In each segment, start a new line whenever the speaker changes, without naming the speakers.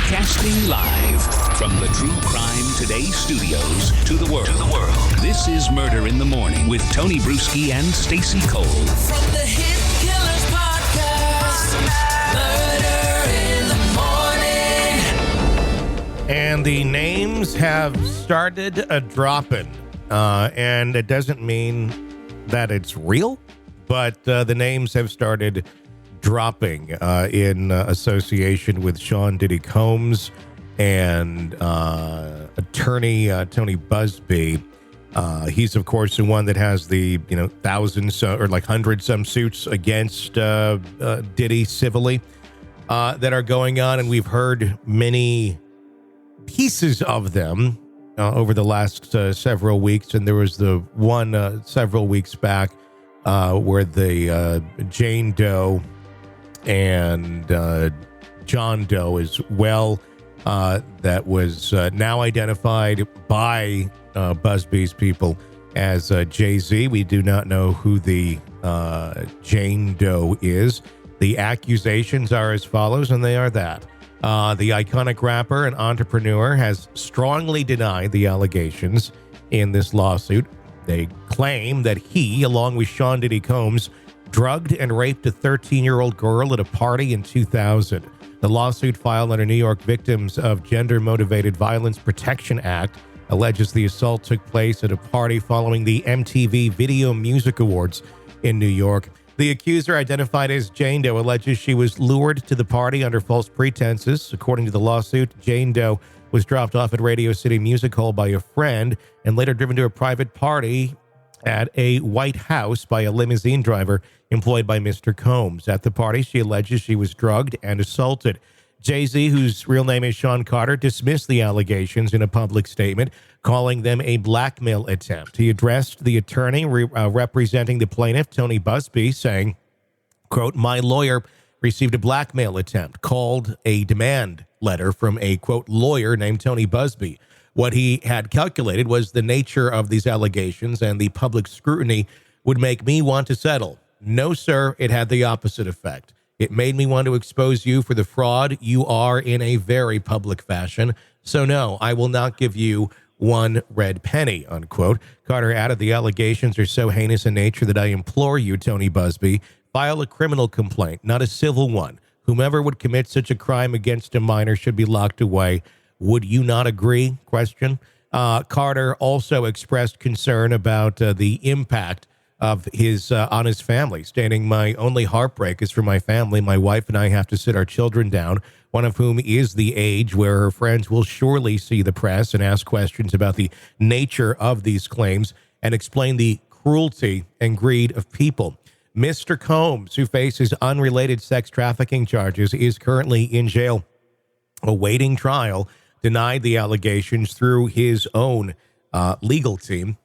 Broadcasting live from the True Crime Today studios to the world. This is Murder in the Morning with Tony Bruschi and Stacey Cole.
From the Hit Killers Podcast, Murder in the Morning.
And the names have started dropping. And it doesn't mean that it's real, but the names have started dropping in association with Sean Diddy Combs and attorney Tony Buzbee. He's, of course, the one that has the, thousands or like hundreds some suits against Diddy civilly that are going on. And we've heard many pieces of them over the last several weeks. And there was the one several weeks back where the Jane Doe and John Doe as well, that was now identified by Buzbee's people as Jay-Z. We do not know who the Jane Doe is. The accusations are as follows, and they are that the iconic rapper and entrepreneur has strongly denied the allegations in this lawsuit. They claim that he, along with Sean Diddy Combs, drugged and raped a 13-year-old girl at a party in 2000. The lawsuit filed under New York Victims of Gender-Motivated Violence Protection Act alleges the assault took place at a party following the MTV Video Music Awards in New York. The accuser, identified as Jane Doe, alleges she was lured to the party under false pretenses. According to the lawsuit, Jane Doe was dropped off at Radio City Music Hall by a friend and later driven to a private party at a White House by a limousine driver employed by Mr. Combs. At the party, she alleges she was drugged and assaulted. Jay-Z, whose real name is Shawn Carter, dismissed the allegations in a public statement, calling them a blackmail attempt. He addressed the attorney representing the plaintiff, Tony Buzbee, saying, quote, "My lawyer received a blackmail attempt, called a demand letter from a, quote, lawyer named Tony Buzbee. What he had calculated was the nature of these allegations and the public scrutiny would make me want to settle. No, sir, it had the opposite effect. It made me want to expose you for the fraud you are in a very public fashion. So no, I will not give you one red penny," unquote. Carter added, "The allegations are so heinous in nature that I implore you, Tony Buzbee, file a criminal complaint, not a civil one. Whomever would commit such a crime against a minor should be locked away. Would you not agree?" Question. Carter also expressed concern about the impact of his on his family, stating, "My only heartbreak is for my family. My wife and I have to sit our children down, one of whom is the age where her friends will surely see the press and ask questions about the nature of these claims and explain the cruelty and greed of people." Mr. Combs, who faces unrelated sex trafficking charges, is currently in jail awaiting trial, denied the allegations through his own legal team.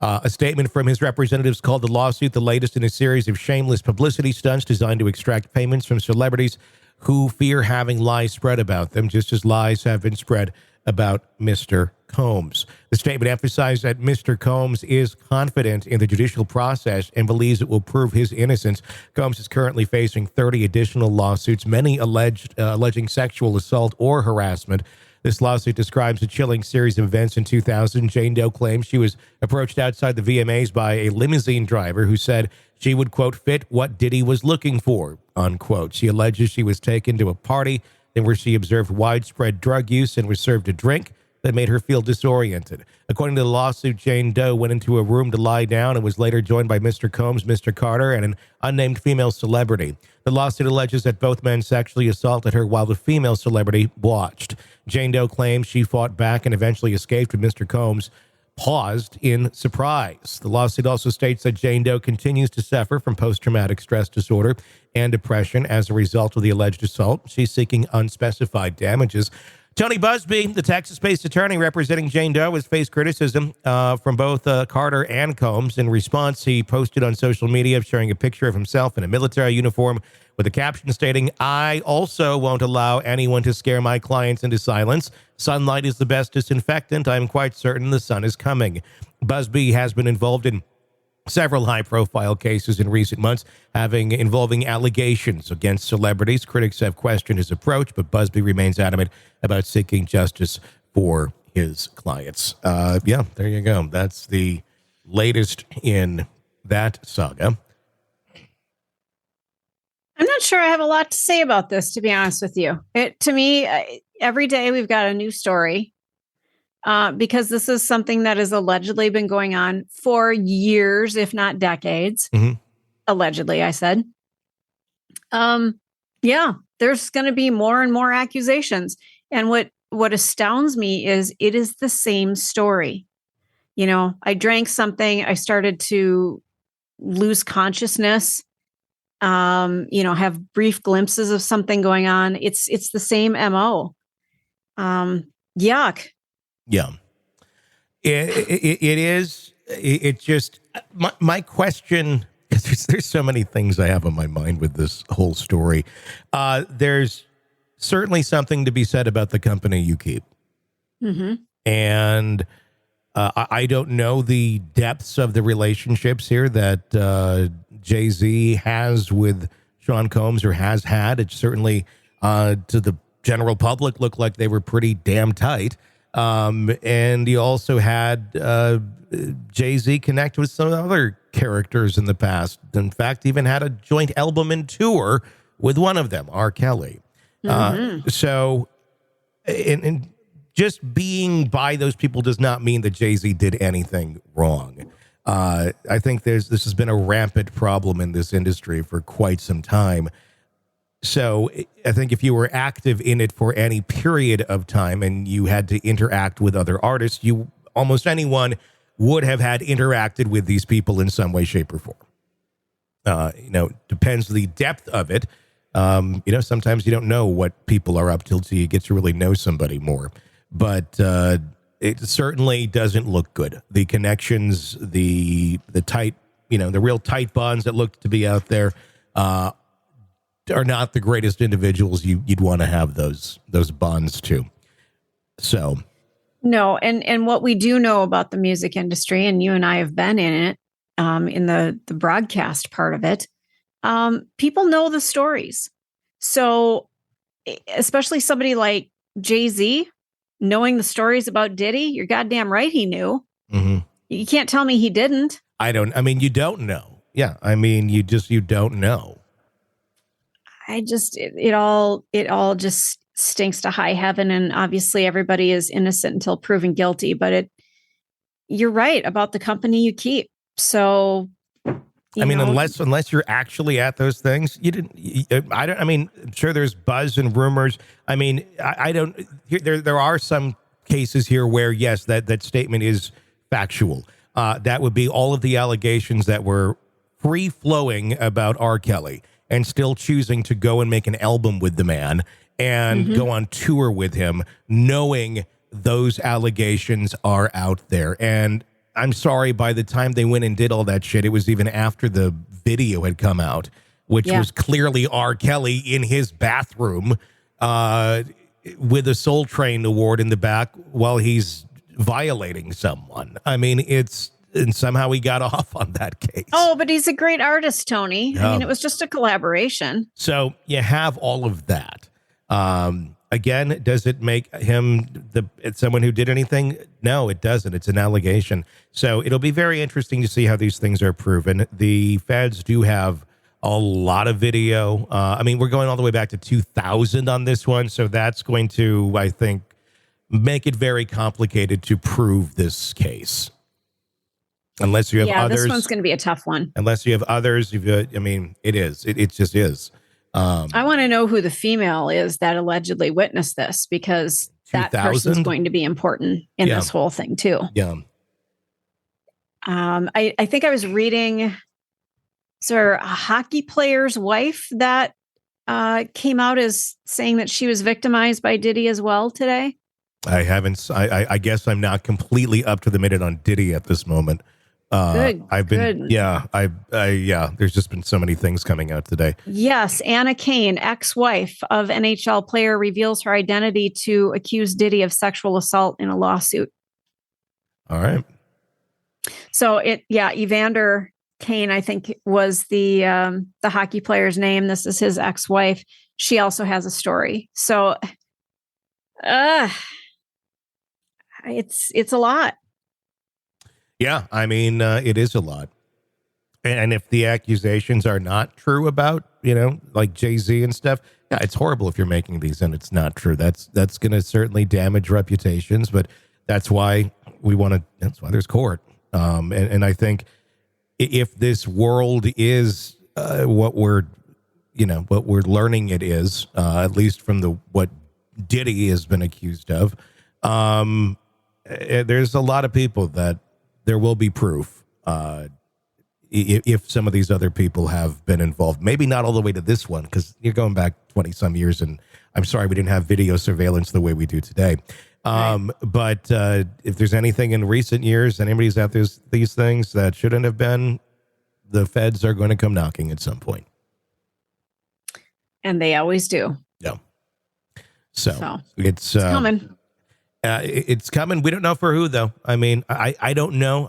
A statement from his representatives called the lawsuit the latest in a series of shameless publicity stunts designed to extract payments from celebrities who fear having lies spread about them, just as lies have been spread about Mr. Combs. The statement emphasized that Mr. Combs is confident in the judicial process and believes it will prove his innocence. Combs is currently facing 30 additional lawsuits, many alleging sexual assault or harassment. This lawsuit describes a chilling series of events in 2000. Jane Doe claims she was approached outside the VMAs by a limousine driver who said she would, quote, fit what Diddy was looking for, unquote. She alleges she was taken to a party where she observed widespread drug use and was served a drink that made her feel disoriented. According to the lawsuit, Jane Doe went into a room to lie down and was later joined by Mr. Combs, Mr. Carter, and an unnamed female celebrity. The lawsuit alleges that both men sexually assaulted her while the female celebrity watched. Jane Doe claims she fought back and eventually escaped when Mr. Combs paused in surprise. The lawsuit also states that Jane Doe continues to suffer from post-traumatic stress disorder and depression as a result of the alleged assault. She's seeking unspecified damages. Tony Buzbee, the Texas-based attorney representing Jane Doe, has faced criticism from both Carter and Combs. In response, he posted on social media showing a picture of himself in a military uniform with a caption stating, "I also won't allow anyone to scare my clients into silence. Sunlight is the best disinfectant. I'm quite certain the sun is coming." Buzbee has been involved in several high-profile cases in recent months involving allegations against celebrities. Critics have questioned his approach, but Buzbee remains adamant about seeking justice for his clients. Yeah, there you go. That's the latest in that saga.
I'm not sure I have a lot to say about this, to be honest with you. To me, every day we've got a new story. Because this is something that has allegedly been going on for years, if not decades.
Mm-hmm.
Allegedly, I said. Yeah, there's going to be more and more accusations. And what astounds me is it is the same story. You know, I drank something. I started to lose consciousness. Have brief glimpses of something going on. It's the same MO. Yuck.
Yeah, it is. It just my question, because there's so many things I have on my mind with this whole story. There's certainly something to be said about the company you keep, and I don't know the depths of the relationships here that Jay-Z has with Sean Combs or has had. It certainly to the general public looked like they were pretty damn tight. And you also had Jay-Z connect with some other characters in the past. In fact, even had a joint album and tour with one of them, R. Kelly. So, and just being by those people does not mean that Jay-Z did anything wrong. I think this has been a rampant problem in this industry for quite some time. So I think if you were active in it for any period of time and you had to interact with other artists, almost anyone would have had interacted with these people in some way, shape, or form. Depends the depth of it. Sometimes you don't know what people are up till you get to really know somebody more. But it certainly doesn't look good. The connections, the tight, the real tight bonds that look to be out there, are not the greatest individuals you'd want to have those bonds to. So
no, and what we do know about the music industry, and you and I have been in it, in the broadcast part of it, people know the stories. So especially somebody like Jay-Z knowing the stories about Diddy, you're goddamn right he knew.
Mm-hmm.
You can't tell me he didn't.
You don't know. Yeah, you don't know.
It all just stinks to high heaven, and obviously everybody is innocent until proven guilty. But you're right about the company you keep. So,
unless you're actually at those things, you didn't. I'm sure there's buzz and rumors. I don't. There are some cases here where yes, that statement is factual. That would be all of the allegations that were free flowing about R. Kelly, and still choosing to go and make an album with the man and go on tour with him, knowing those allegations are out there. And I'm sorry, by the time they went and did all that shit, it was even after the video had come out, which was clearly R. Kelly in his bathroom with a Soul Train award in the back while he's violating someone. And somehow he got off on that case.
Oh, but he's a great artist, Tony. It was just a collaboration.
So you have all of that. Again, does it make him someone who did anything? No, it doesn't. It's an allegation. So it'll be very interesting to see how these things are proven. The feds do have a lot of video. We're going all the way back to 2000 on this one. So that's going to, I think, make it very complicated to prove this case. Unless you have others.
This one's going to be a tough one.
Unless you have others. It is. It just is.
I want to know who the female is that allegedly witnessed this, because that person's going to be important in this whole thing too.
Yeah.
I think I was reading, is there a hockey player's wife that came out as saying that she was victimized by Diddy as well today?
I haven't. I guess I'm not completely up to the minute on Diddy at this moment.
Good.
There's just been so many things coming out today.
Yes. Anna Kane, ex-wife of NHL player, reveals her identity to accuse Diddy of sexual assault in a lawsuit.
All right.
So Evander Kane, I think, was the hockey player's name. This is his ex-wife. She also has a story. So it's a lot.
Yeah, I mean, it is a lot. And if the accusations are not true about, like Jay-Z and stuff, yeah, it's horrible if you're making these and it's not true. That's going to certainly damage reputations, but that's why that's why there's court. And I think if this world is what we're learning it is, at least from what Diddy has been accused of, there's a lot of people that there will be proof if some of these other people have been involved. Maybe not all the way to this one, because you're going back 20 some years, and I'm sorry we didn't have video surveillance the way we do today. Right. But if there's anything in recent years, and anybody's out these things that shouldn't have been, the feds are going to come knocking at some point.
And they always do.
Yeah. So it's
coming.
It's coming. We don't know for who, though. I mean, I don't know.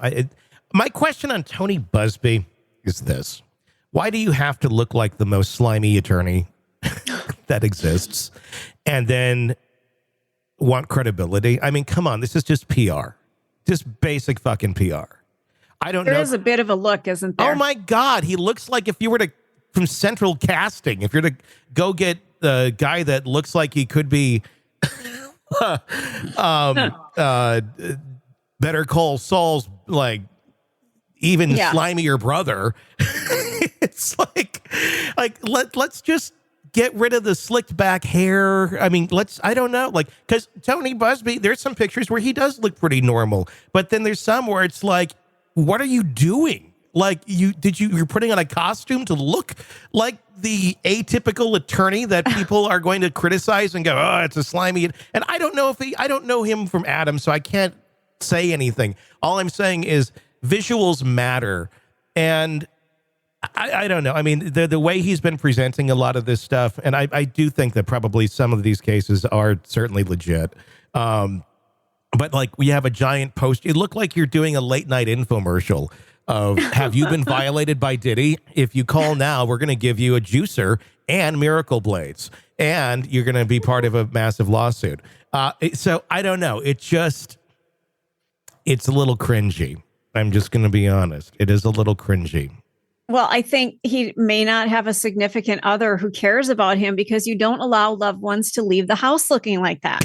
My question on Tony Buzbee is this. Why do you have to look like the most slimy attorney that exists and then want credibility? I mean, come on. This is just PR. Just basic fucking PR. I don't know.
There is a bit of a look, isn't there?
Oh, my God. He looks like if you were from Central Casting, if you're to go get the guy that looks like he could be Better Call Saul's, like, even slimier brother. It's like let's just get rid of the slicked back hair. I mean, I don't know, like, because Tony Buzbee, there's some pictures where he does look pretty normal, but then there's some where it's like, what are you doing? Like, you're putting on a costume to look like the atypical attorney that people are going to criticize and go, oh, it's a slimy. And I don't know him from Adam, so I can't say anything. All I'm saying is visuals matter. And I don't know. I mean, the way he's been presenting a lot of this stuff, and I do think that probably some of these cases are certainly legit. But like, we have a giant post. You look like you're doing a late night infomercial of, have you been violated by Diddy? If you call now, we're going to give you a juicer and miracle blades, and you're going to be part of a massive lawsuit. So I don't know. It's a little cringy. I'm just going to be honest. It is a little cringy.
Well, I think he may not have a significant other who cares about him, because you don't allow loved ones to leave the house looking like that.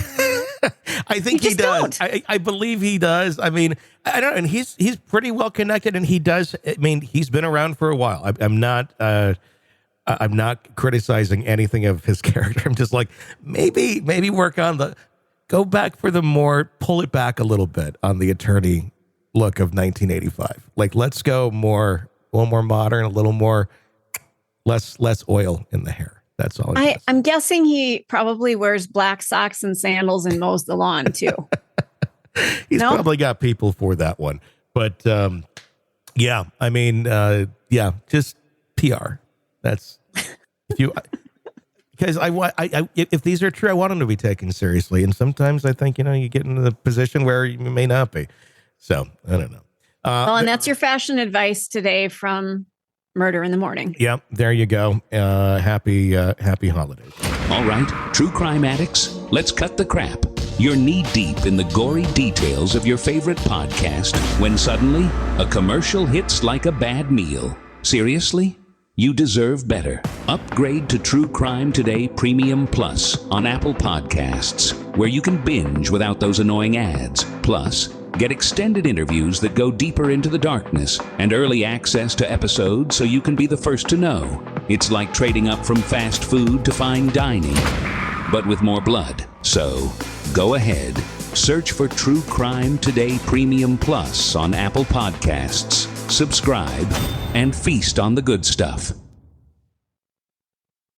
I think he does. I believe he does. I mean, I don't know. And he's pretty well connected, and he does. I mean, he's been around for a while. I'm not criticizing anything of his character. I'm just like, maybe work on go back for pull it back a little bit on the attorney look of 1985. Like, let's go a little more modern, a little more less oil in the hair. That's all.
I'm guessing he probably wears black socks and sandals and mows the lawn too.
He's probably got people for that one. But yeah, I mean, just PR. That's because I if these are true, I want them to be taken seriously. And sometimes I think, you get into the position where you may not be. So I don't know.
Well, and that's your fashion advice today from Murder in the Morning.
Yep, there you go. Happy holidays.
All right, true crime addicts, let's cut the crap. You're knee-deep in the gory details of your favorite podcast when suddenly a commercial hits like a bad meal. Seriously? You deserve better. Upgrade to True Crime Today Premium Plus on Apple Podcasts, where you can binge without those annoying ads. Plus, get extended interviews that go deeper into the darkness and early access to episodes so you can be the first to know. It's like trading up from fast food to fine dining, but with more blood. So, go ahead. Search for True Crime Today Premium Plus on Apple Podcasts. Subscribe and feast on the good stuff.